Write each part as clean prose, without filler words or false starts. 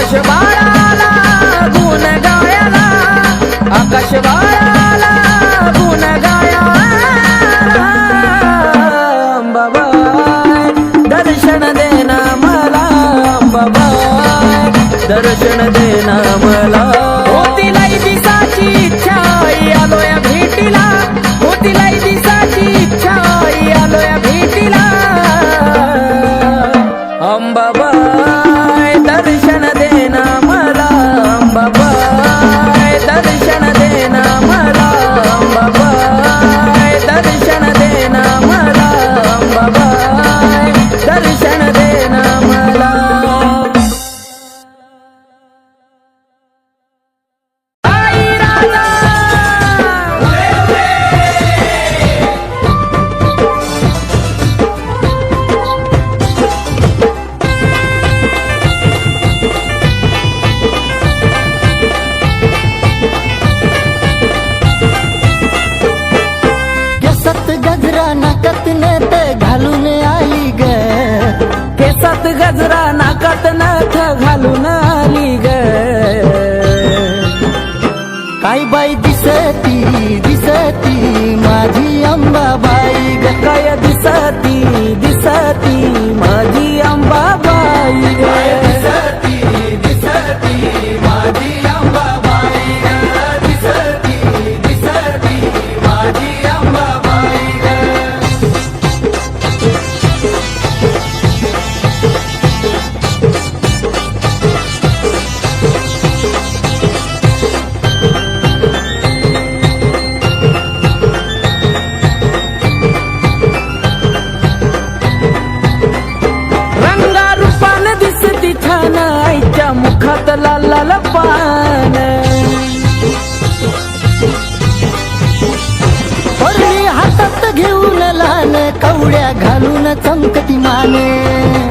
आकाश बाळाला गुण गायला, आकाश बाळाला गुण गायला, अंबाबाई दर्शन देना मला, अंबाबाई दर्शन देना मला. होतीलाई दिसाची इच्छा आलोय भेटीला, होतीलाई दिसाची इच्छा आलोय भेटीला, अंबाबाई दर्शन देना मला, अंबाबाई दर्शन देना मला, अंबाबाई दर्शन देना मला, अंबाबाई दर्शन देना मला. गजरा नाकात नथ घालून आली ग, केसात गजरा नाकात नथ घालून आली ग, काय बाई दिसती दिसती माझी अंबाबाई ग, काय दिसती दिसती माझी अंबाबाई ग, दिसती दिसती माझी अंबाबाई ग, दिसती दिसती माझी अंबाबाई ग. रंगा रूपान दिसती छान आईच्या मुखात लाल लाल पान, पडली हातात घेऊन लहान कवड्या घालून चमकती मान,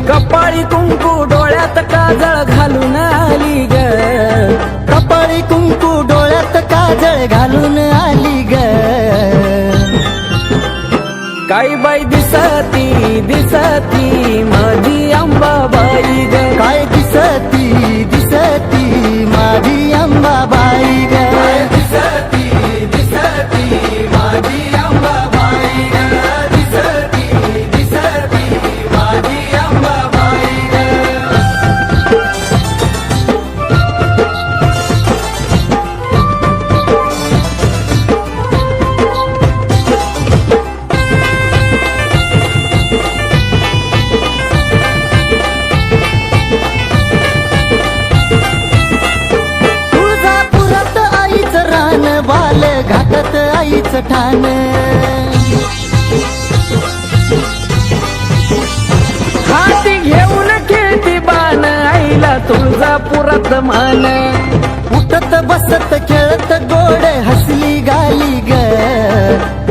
कपाळी कुंकू डोळ्यात काजळ घालून आली ग, कपाळी कुंकू डोळ्यात काजळ घालून आली ग, काही बाई दिसती दिसती माझी अंबाबाई ग, काय दिसती दिसती माझी अंबाबाई ग, दिसती दिसती माझी अंबाबाई ग, दिसती दिसती माझी अंबाबाई ग. तुळजापुरात आईचं रान, बाल घाटात आईचं ठाण, हाती घेऊन खेळती बाण आईला तुळजापुरात मान, उठत बसत खेळत गोड हसली गाली ग,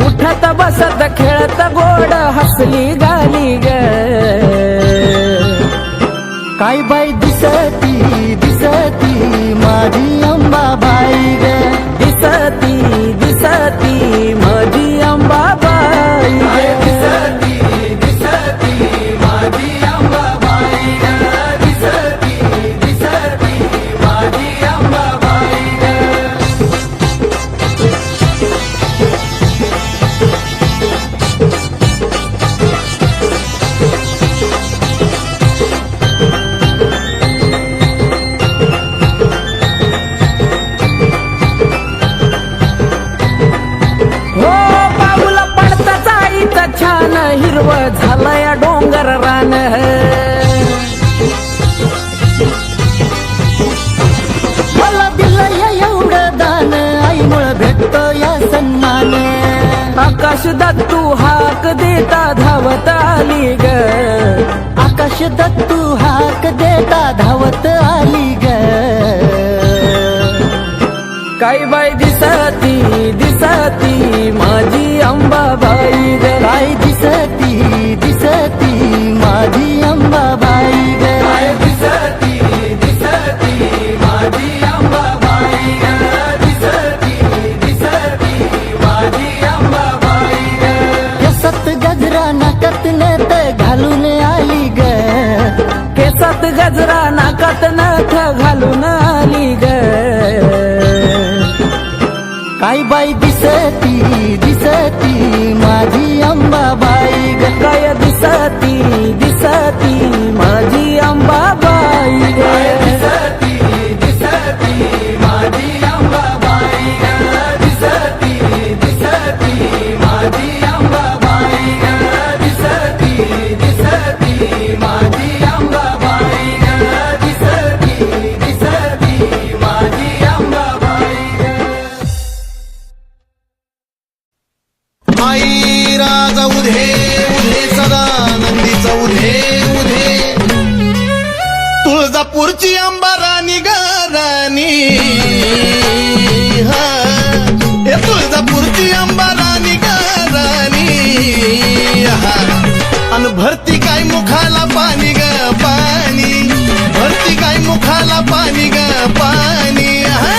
उठत बसत खेळत गोड हसली गाली ग, काय बाई दिसती दिसती माझी अंबाबाई ग, दिसती दिसती माझी अंबाबाई ग, दिसती दिसती माझी अंबाबाई ग, दिसती दिसती माझी अंबाबाई ग. हो पाऊल पडताच आईचा छान हिरवं झालंय डोंगर रान, मला दिलं एवढं दान, आईमुळं भेटतो या सन्मान, आकाश दत्तू हाक देता धावत आली ग, आकाश दत्तू हाक देता धावत आली ग, काही बाई दिसती दिसती माझी अंबाबाई ग, काय दिसती दिसती माझी अंबाबाई ग, दिसती दिसती माझी अंबाबाई ग, दिसती दिसती माझी अंबाबाई ग. केसात गजरा नाकात नथ घालून आली ग, केसात गजरा नाकात न घालून आली ग काय बाई दिसती दिसती माझी अंबाबाई ग काय दिसती दिसती माझी अंबाबाई ग आई राजा उधे उधे सदा नंदीचा उधे उधे तुळजापूरची अंबा राणी ग राणी हा हे तुळजापूरची अंबा राणी ग राणी हा अन भरती काय मुखाला पाणी ग पाणी भरती काय मुखाला पाणी ग पाणी हा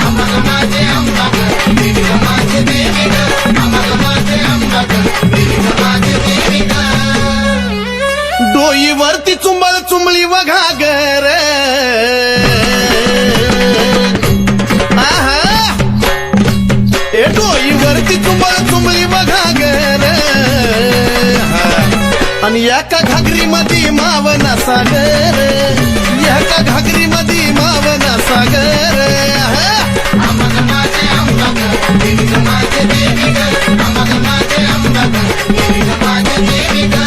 आम्हाला माझे अंबा ग देवी ग माझे देवी ग आम्हाला माझे अंबा ग देवी ग माझे देवी ग डोईवरती चुंबळ चुंबळी वघा गर आहा ए डोईवरती चुंबळ चुंबळी वघा गर आणि एका घागरी मध्ये मावना सागर एका घागरी मध्ये मावना सागर आम्हाला माझे अंबा ग देवी ग माझे देवी ग आम्हाला माझे अंबा ग देवी ग माझे देवी ग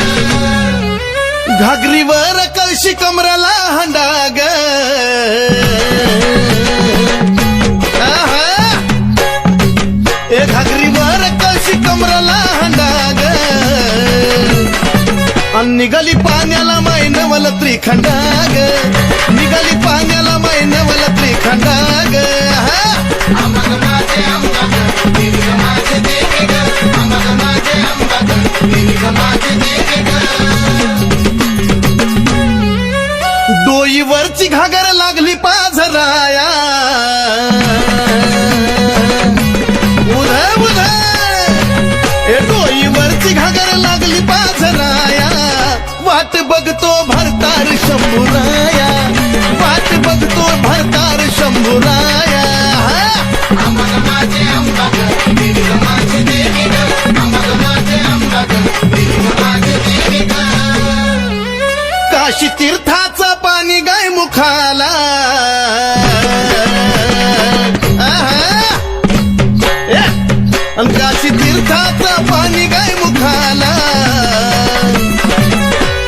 घागरीवर कळशी कमराला हंडा ग आहा ए घागरीवर कळशी कमराला हंडा ग अन निघाली पाण्याला मैनवल त्रिखंडा ग निघाली पाण्याला मैनवल त्रिखंडा ग आम्हाला माझे अंबा ग देवी ग माझे देवी ग आम्हाला माझे अंबा ग देवी ग माझे देवी ग डोईवरची घागर लागली पाझराया उध उध ए डोईवरची घागर लागली पाझराया वाट बघतो भरतार शंभूराया वाट बघतो भरतार शंभूराया आम्हाला माझे अंबा ग देवी ग माझे देवी ग आम्हाला माझे अंबा ग देवी ग माझे देवी ग काशी तीर्थाचं पाणी गाय मुखाला आहा ए, अन काशी तीर्थाचं पाणी गाय मुखाला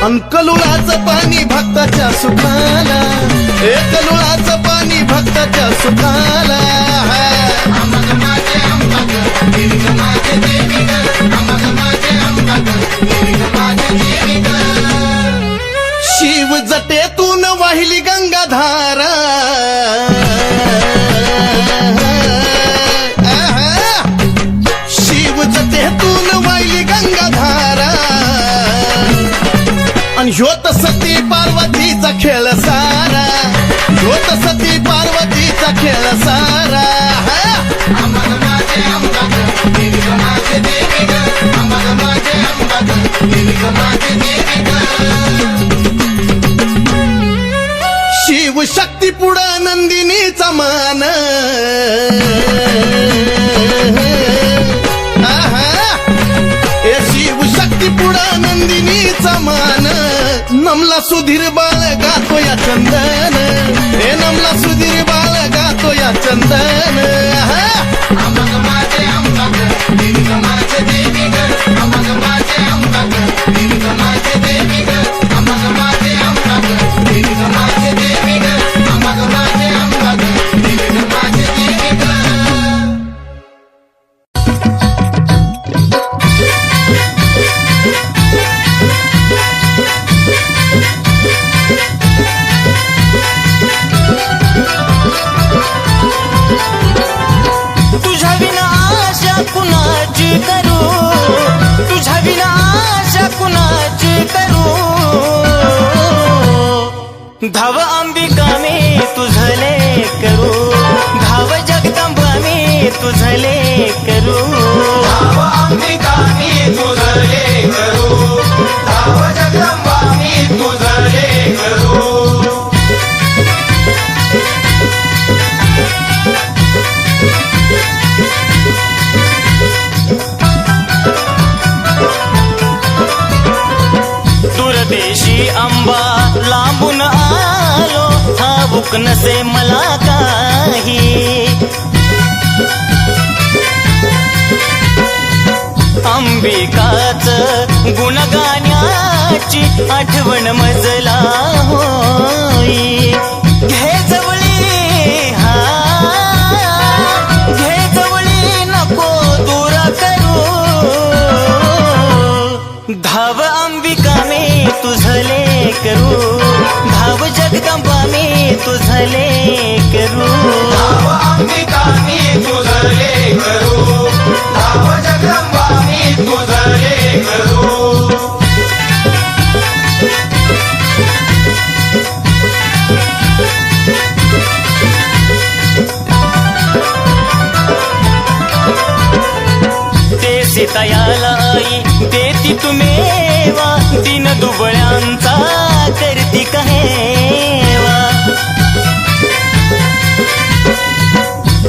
अन कलुळाचं पाणी भक्ताच्या सुखाला ए कलुळाचं पाणी भक्ताच्या सुखाला आम्हाला माझे अंबा ग देवी ग माझे देवी ग आम्हाला माझे अंबा ग देवी ग माझे देवी ग शिव जटेतून वाहिली गंगाधारा आहा, शिव जटेतून वाहिली गंगाधारा आणि ह्योत सती पार्वतीचा खेळ सारा ह्योत सती पार्वतीचा खेळ सारा आम्हाला माझे अंबा ग देवी ग माझे देवी ग आम्हाला माझे अंबा ग देवी ग माझे देवी ग शिव शक्ती पुढं नंदिनीचा मान आहा ए शिव शक्ती पुढं नंदिनीचा मान नमला सुधीर बाळ गातो या चंदन हे नमला सुधीर बाळ गातो या चंदन आम्हाला माझे अंबा ग देवी ग माझे देवी ग आम्हाला माझे अंबा ग देवी ग माझे देवी ग आम्हाला माझे अंबा ग देवी ग माझे देवी ग आम्हाला माझे अंबा ग देवी ग माझे देवी ग ठाऊक नसे मला काही, अंबिकाच गुणगाण्याची आठवण मजला होई. घे जवळी हा घे जवळी नको दूर करू, धाव अंबिका मी तुझले करू, धाव जगदंबा मी तुझले करू, धाव अंबिका मी तुझले करू, धाव जगदंबा मी तुझले करू. ते सीतायाला आई देती तुमेवा, दिन दुबळ्यांचा करती कहेवा.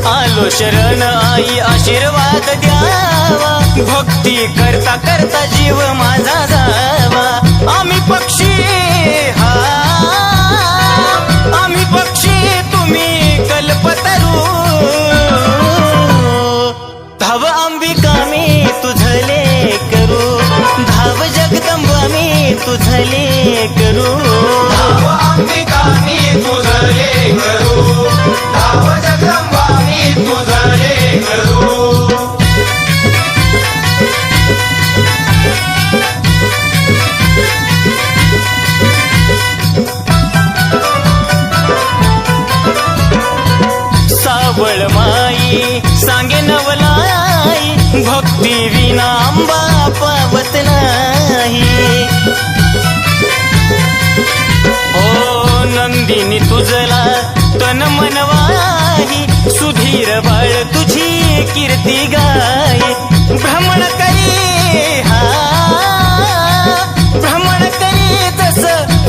आलो शरण आई आशीर्वाद द्यावा, भक्ती करता करता जीव माझा जावा. आम्ही पक्षी हा आम्ही पक्षी तुम्ही कल्पतरू, धाव अंबिका मी तुझले करू, धाव जगदंबा मी तुझले करू, धाव अंबिका मी तुझले करू, धाव जगदंबा मी तुझले करू. सावळ माई सांगे नवलाई, भक्ती विना अंबा पावत नाही. ओ नंदिनी तुझला तन मनवाही, सुधीर बाळ तुझी कीर्ती गाई. भ्रमण करी हा भ्रमण करी तस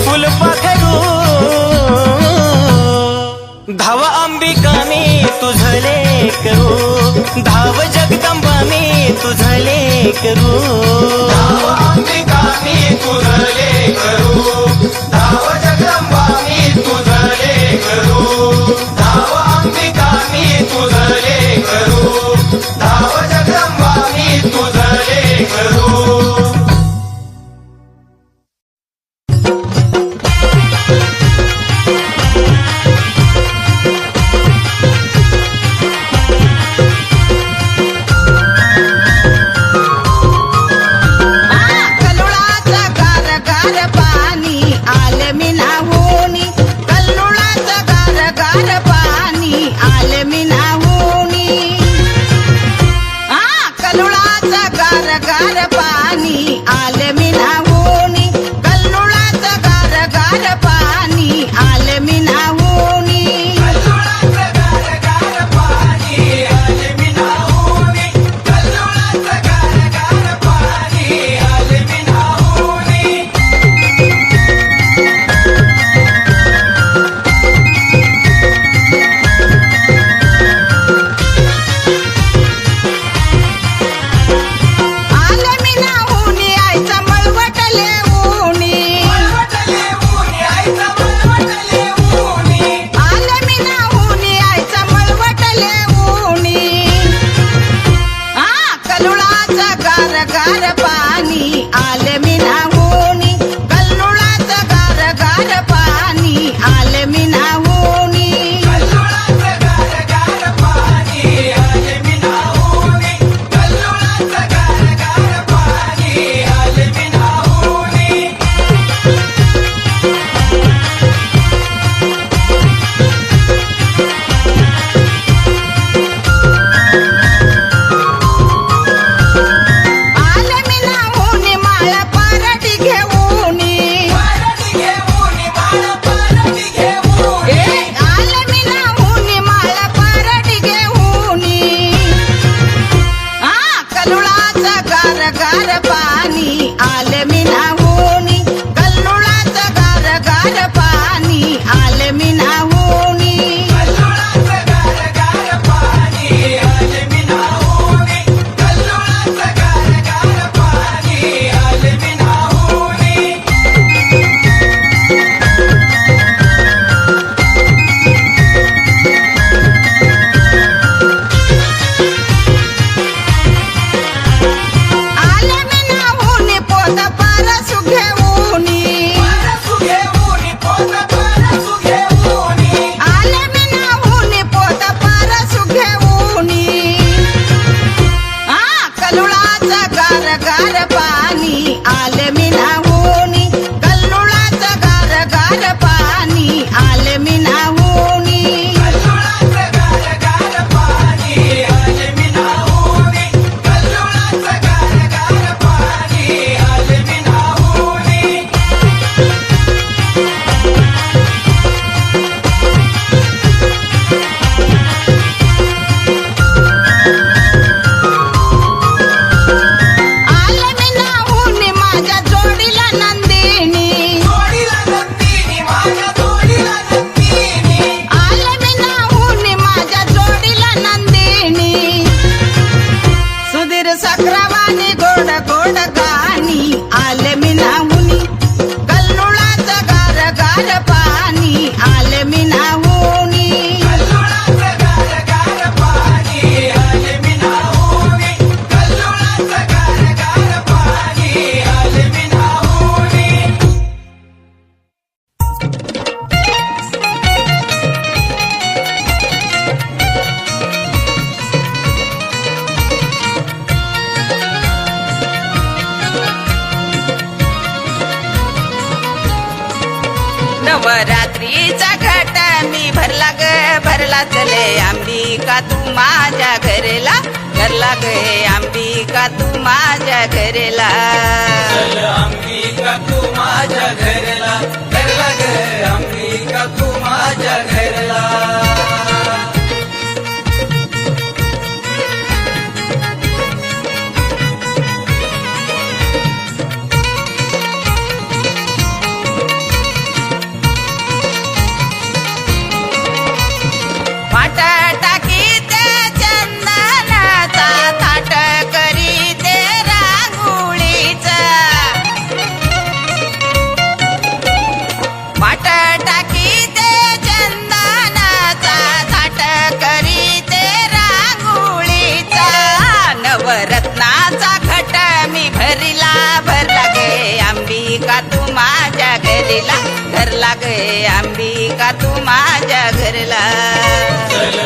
फुलपाखरू, धाव अंबिका मी तुझले करू, धाव जगदंबा मी तुझले करू, धाव अंबिका मी तुझले करू, धाव जगदंबा मी तुझले करू, धाव अंबिका मी तुझले करू, धाव जगदंबा मी तुझले करू. कल्लुळाचं गार गार पाणी आलं मी नाहूनी, कल्लुळाचं गार भरला चले अंबिका तू माझ्या घरला घरला गे अंबिका तू माझ्या घरला अंबिका तू माझ्या घरला घरला ग अंबिका तू माझ्या घरला वाट टाकीते चंदनाचा थाट करीते रांगोळीचा वाट टाकीते चंदनाचा थाट करीते रांगोळीचा नवरत्नाचा घट मी भरला भरला गे अंबिका तू माझ्या घरला घरला गे अंबिका तू माझ्या घरला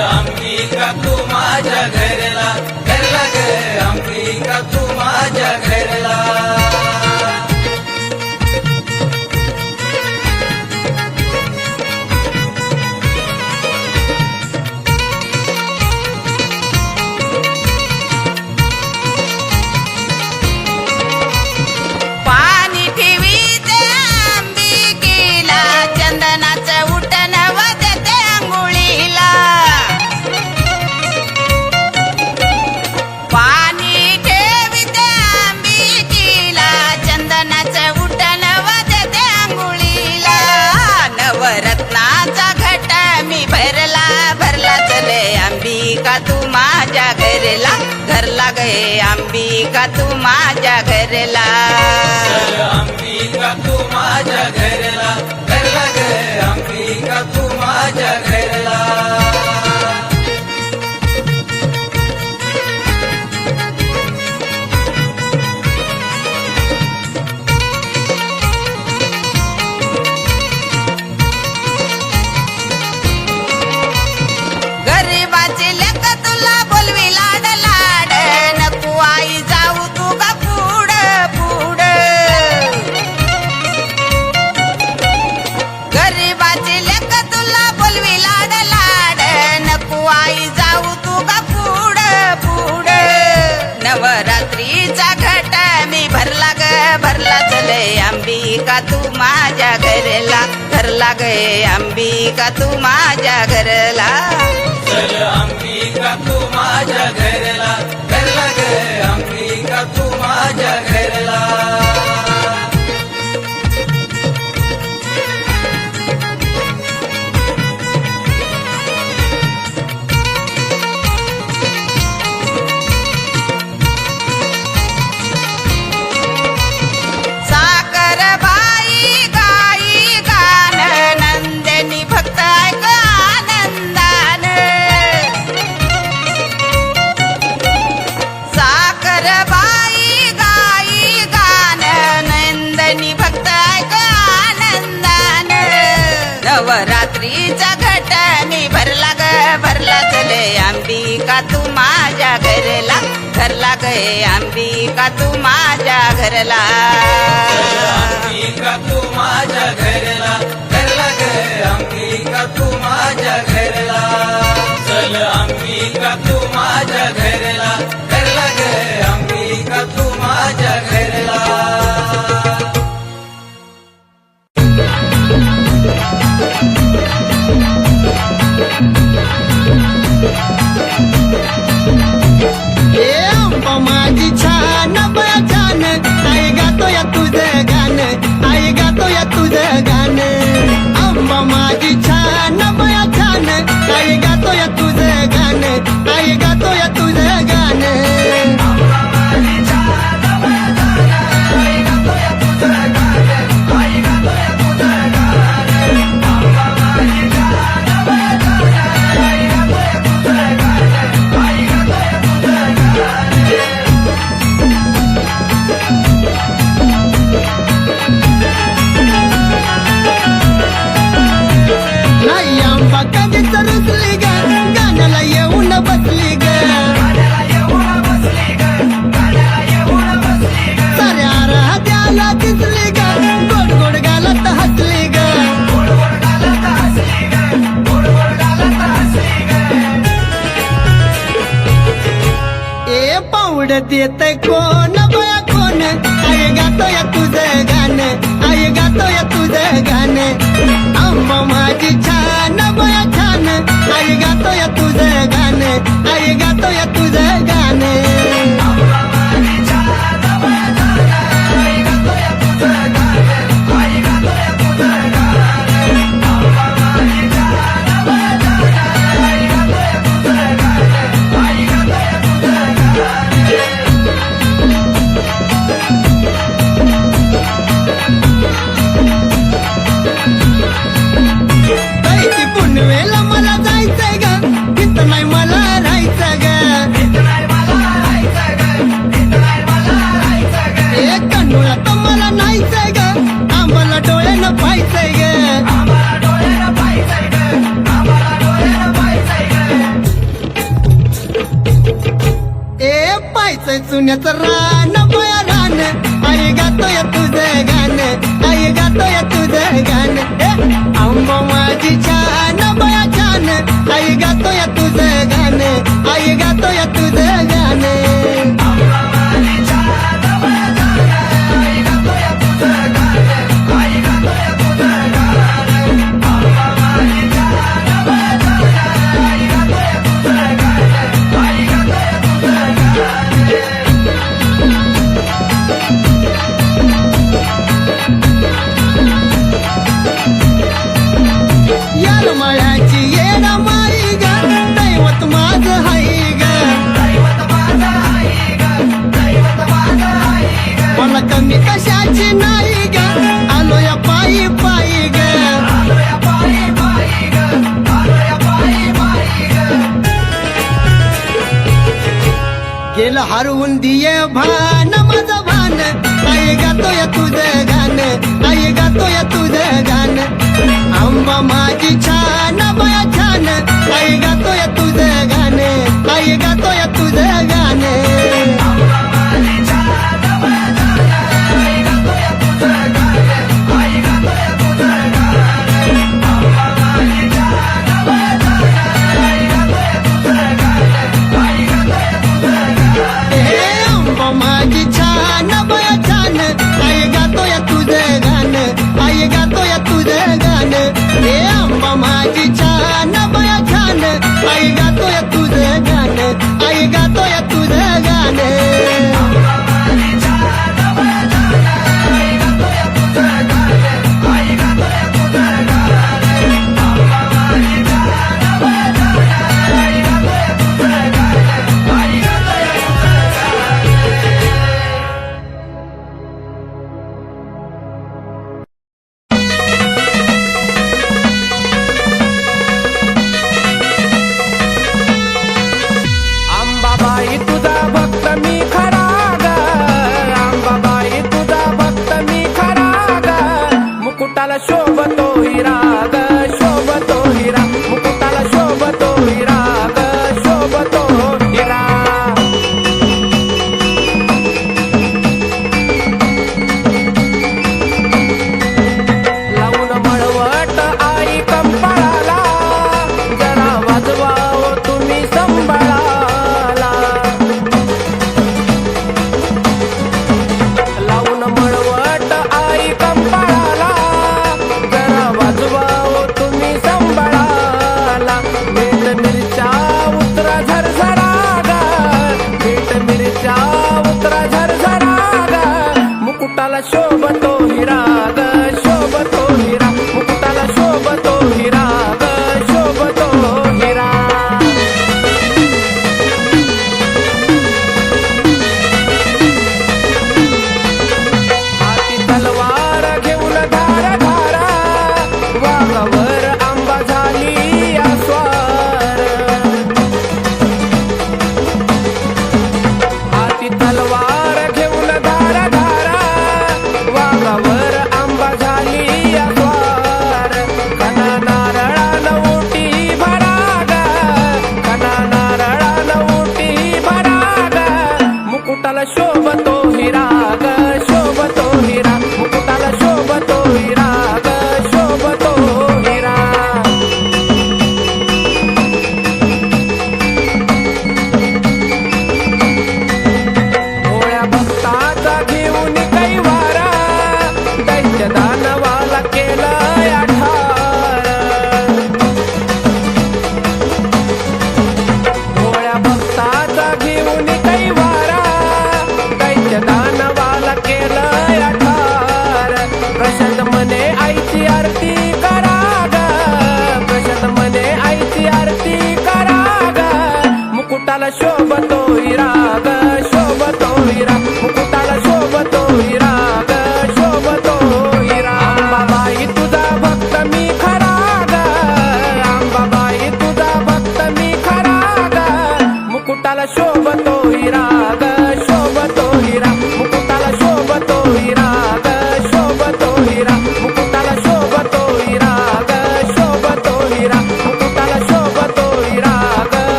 अंबिका तू माझ्या घरला घरला ग अंबिका तू माझ्या घरला पाणी ठेवीते अंबिकेला चंदनाचं उठण देते आंघोळीला पाणी ठेवीते अंबिकेला चंदनाचं उठण देते आंघोळीला नवरत्नाचा घट मी भरला भरला चले अंबिका तू माझ्या घरला घरला गे अंबिका तू माझ्या घरला अंबिका तू माझ्या घरला घरला ग अंबिका तू माझ्या घरला गरीबाचे लेक तुला बोलवी लाड लाड नको आई जाऊ तू गा पुढ पुढ गरीबाचे लेक तुला बोलवी लाड लाड नको आई जाऊ तू गा पुढ पुढ नवरात्रीचा घट मी भरला ग भरला चले अंबिका तू माझ्या घरला घरला गे अंबिका तू माझ्या घरला अंबिका तू माझ्या घरला घरला ग अंबिका तू माझ्या घरला साखर बाई गाई गान नंदिनी भक्त ऐक आनंदान साखर बाई गाई गान नंदिनी भक्त ऐक आनंदान नवरात्रीचा घट मी भरला ग भरला चले अंबिका तू माझ्या घरला घरला गे अंबिका तू माझ्या घरला अंबिका तू माझ्या घरला घरला ग अंबिका तू माझ्या घरला चल अंबिका तू माझ्या घरला घरला ग अंबिका तू माझ्या घरला ए अंबा माझी छान बया छान आई गातो या तुझं गाणं आई गातो या तुझं गाणं अंबा माझी छान बया छान आई गातो या तुझं गाणं आई गातो या तुझं देतय कोण बया कोण आई गातोय तुझं गाणं आई गातोय तुझं गाणं आंबा माझी छान बया छान आई गातोय तुझं गाणं आई गातोय तुझं गाणं कैची पुनवेला मला जायचंय ग तिथं नाही मला राहायचं ग ए कन्नूला तर मला नाहीचंय ग आम्हाला डोळ्यानं पाहायचंय ग ए पाहायचंय चुन्याचं रान बया रान आई गातोय तुझं गाणं आई गातोय तुझं गाणं आंबा माझी छान बया छान आई गातोय तुझं गाणं आई गातोय तुझं गाणं यार मळ्याची येड माई ग दैवत माझं हाय ग मला कमी कशाची नाही ग आलो या पायी पायी ग गेलं हरवून दिये भान माझं भान आई गातोय तुझं गाणं आई गातोय तुझं गाणं आंबा माझी छान बया छान आई गातोय तुझं गाणं आई गातोय तुझं गाणं आंबा माझी छान बया छान आई गातोय तुझं गाणं आई गातोय तुझं गाणं हे आंबा माझी छान बया छान आई गातोय तुझं गाणं आई गातोय तुझं गाणं आंबाबाई तुझा भक्त मी खरा ग आंबाबाई तुझा भक्त मी खरा ग मुकुटाला शोभतो हिरा ग शोभतो हिरा मुकुटाला शोभतो हिरा ग शोभतो हिरा लावून मळवट आई कंपाळाला जरा वाजवाव तुम्ही संभाळाला लावून मळवट आई कंपाळाला जरा वाजवाव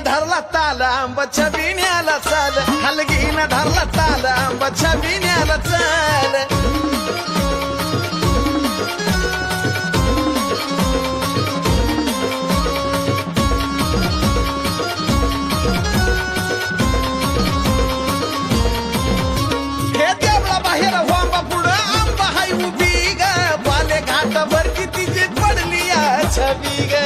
धरला ताल आंबाच्या बिन्याला चाल हलगीनं धरला ताल आंबाच्या बिन्याला चाल हे देवळा बाहेर वांबा पुढं आंबा हाय उभी ग बाले घाटावर किती जी पडली या छबी ग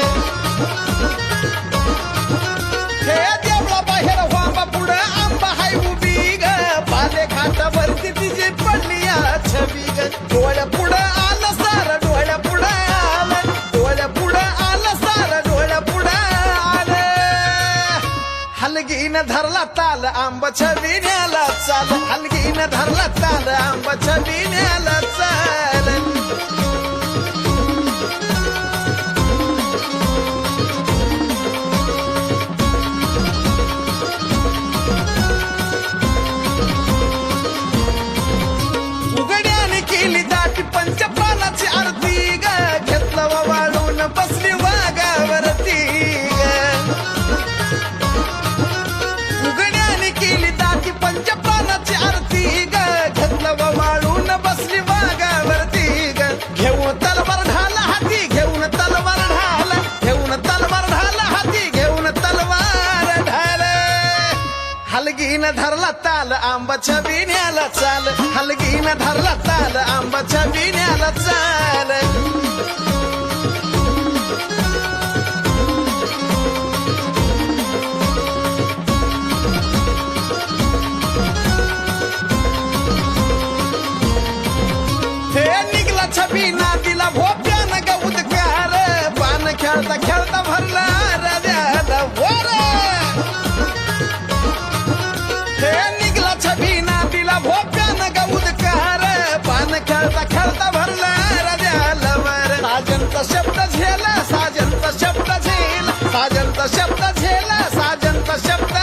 हे देवळा बाहेर वांबा पुढं आंबा हाय उभी ग बाले घाटावर किती जी पडली या छबी ग डोळ्या पुढं आलं सार डोळ्या पुढं आलं डोळ्या पुढं आलं सार डोळ्या पुढं आलं हलगीनं धरला ताल आंबाच्या बिन्याला चाल हलगीनं धरला ताल आंबाच्या बिन्याला चाल उघड्याने केली दाटी पंचपालाची आरती ग घेतलं वाळून बसली वाघावरती ग उघड्याने केली दाटी पंचपालाची आरती ग घेतलं वाळून बसली वाघावरती ग घेऊन तलवार ढाला हाती घेऊन तलवार ढाला घेऊन तलवार ढाला हाती घेऊन तलवार ढाल हलगीनं धरला ताल आंबाच्या बिन्याला चाल हलगीनं धरला ताल आंबाच्या बिन्याला चाल हे निघला छबी नातीला भोप्यानं ग उदकार पान खेळता खेळता भरला राजाला वर हे निघला छबी नातीला भोप्यानं ग उदकार पान खेळता खेळता भरला राजाला वर साजनचा शब्द झेला साजनचा शब्द झेला साजनचा शब्द झेला साजनचा शब्द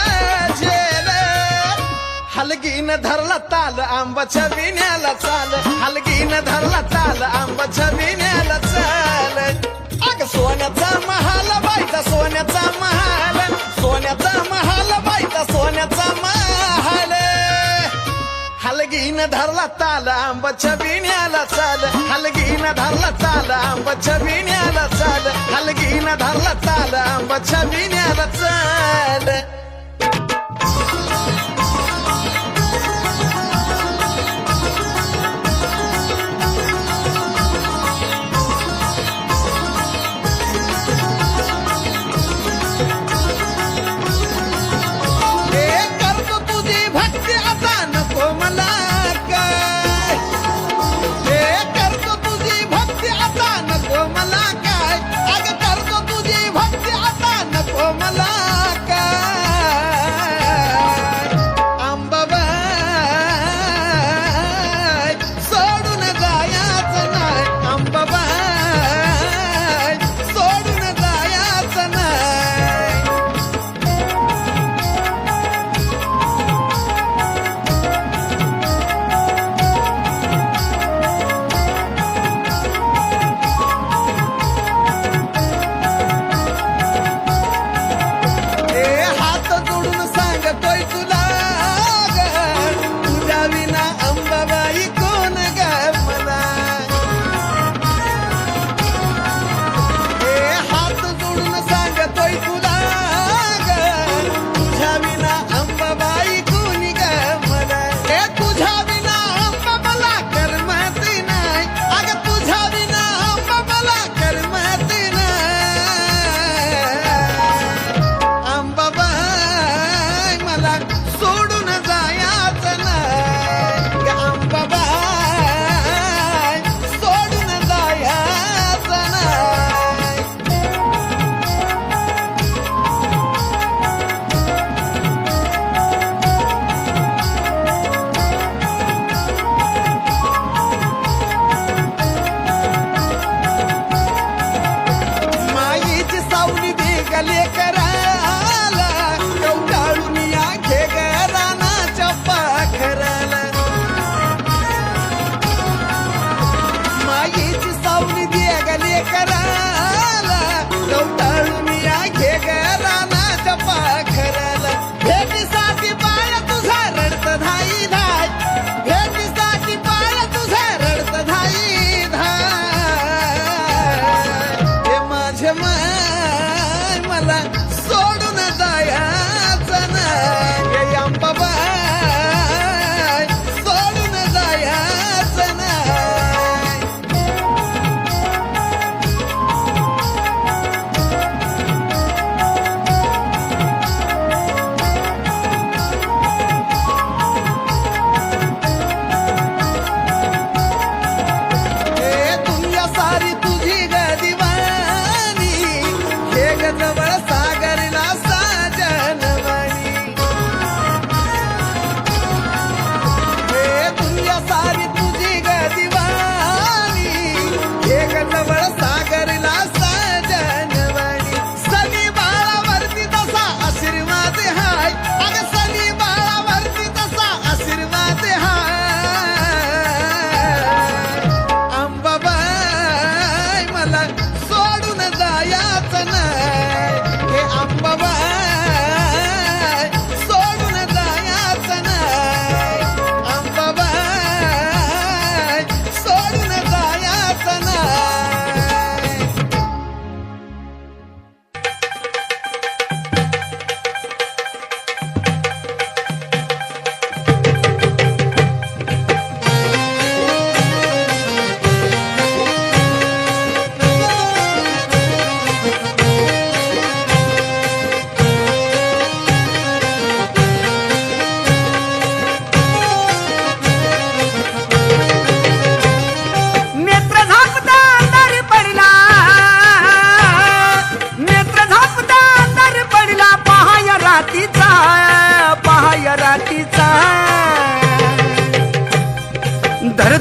झेला हलगीनं धरला ताल आंबाच्या बिन्याला चाल हलगीनं धरला ताल आंबाच्या बिन्याला चाल अग सोन्याचा महाल बाईचा सोन्याचा महाल सोन्याचा महाल बाईचा सोन्याचा महाल हलगीनं धरला ताल आंबाच्या बिन्याला चाल हलगीनं धरला ताल आंबाच्या बिन्याला चाल हलगीनं धरला ताल आंबाच्या बिन्याला चाल हे करतो तुझी भक्ती आता नको मला काय हे करतो तुझी भक्ती आता नको मला काय अग करतो तुझी भक्ती आता नको मला काय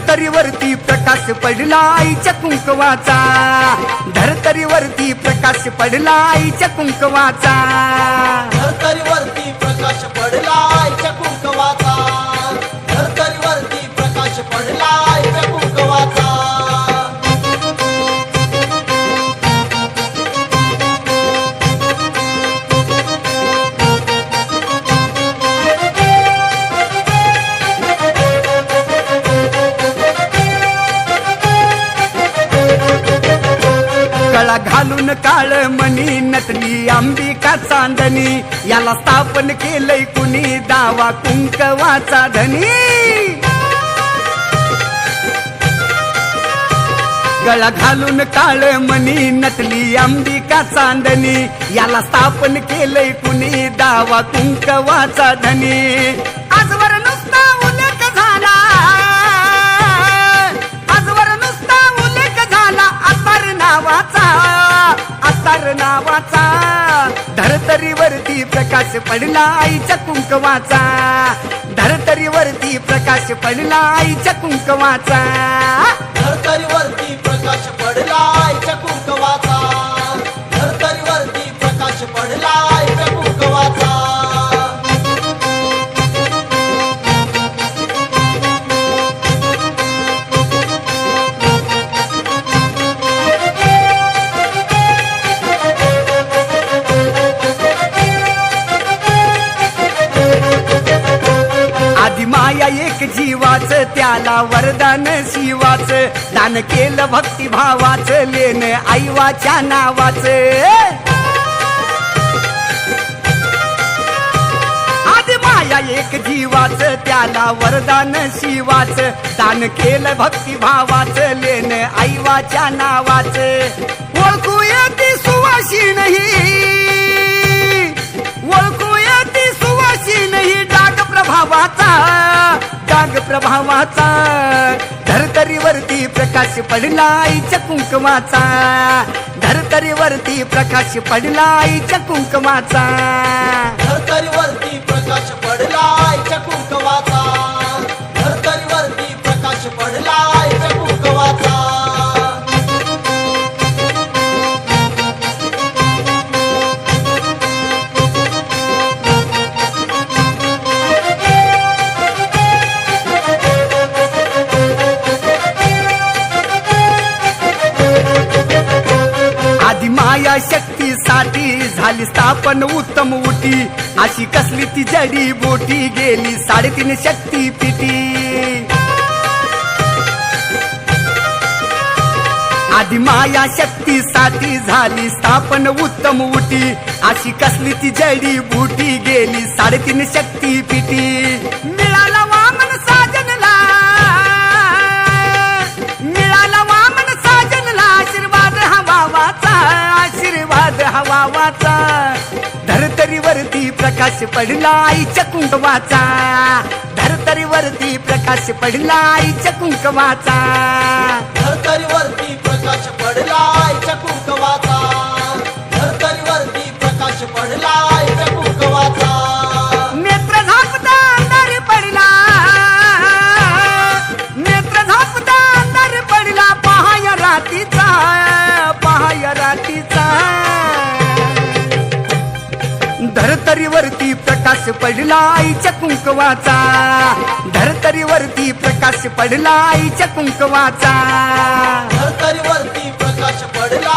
धरतरीवरती प्रकाश पडला आईच्या कुंकवाचा, धरतरीवरती प्रकाश पडला आईच्या कुंकवाचा. धरतरीवरती प्रकाश पडला आईच्या कुंकवाचा, धरतरीवरती प्रकाश पडला आईच्या कुंकवाचा. गळा घालून काळ मणी नटली अंबिका चांदणी, याला स्थापन केलंय कुणी दावा कुंकवाचा धनी. गळा घालून काळ मणी नटली अंबिका चांदणी, याला स्थापन केलंय कुणी दावा कुंकवाचा धनी. आजवर नुसता उल्लेख झाला, आजवर नुसता उल्लेख झाला अतार नावाचा, अतार नावाचा. धरतरीवरती प्रकाश पडला आईच्या कुंकवाचा, धरतरीवरती प्रकाश पडला आईच्या कुंकवाचा. धरतरीवरती प्रकाश पडला आईच्या कुंकवाचा, धरतरीवरती प्रकाश पडला आईच्या कुंकवाचा. आधी माया एक जीवाच, त्याला वरदान शिवाच, दान केलं भक्तिभावाच, लेन आईवाच्या नावाच. आधी माया एक जीवाच, त्याला वरदान शिवाच, दान केलं भक्तिभावाच, लेन आईवाच्या नावाच. ओळखू येती सुवाशी नाही, ओळखू येती सुवाशी नाही डाग प्रभावाचा, डाग प्रभावाचा. धरतरीवरती प्रकाश पडला आईच्या कुंकवाचा, धरतरीवरती प्रकाश पडला आईच्या कुंकवाचा. धरतरीवरती प्रकाश पडला आईच्या कुंकवाचा, धरतरीवरती प्रकाश पडला आईच्या कुंकवाचा. आधी माया शक्तीसाठी झाली स्थापन उत्तम उटी, अशी कसली ती जडी बोटी गेली 3.5 शक्तीपीठी. आधी माया शक्तीसाठी झाली स्थापन उत्तम उटी, अशी कसली ती जडी बुटी गेली 3.5 शक्तीपीठी. मिळाला वामन साजनला, मिळाला वामन साजनला आशीर्वाद हवावाचा, आशीर्वाद हवावाचा. धरतरीवरती प्रकाश पडला आईच्या कुंकवाचा, धरतरीवरती प्रकाश पडला आईच्या कुंकवाचा. धरतरीवरती प्रकाश पडला आईच्या कुंकवाचा, धरतरीवरती प्रकाश पडला आईच्या कुंकवाचा. नेत्र झापता अंधार पडला, नेत्र झापता अंधार पडला, पहाय रातीचा, पहाय रातीचा. धरतरीवरती प्रकाश पडला आईच्या कुंकवाचा, धरतरीवरती प्रकाश पडला आईच्या कुंकवाचा. धरतरीवरती प्रकाश पडला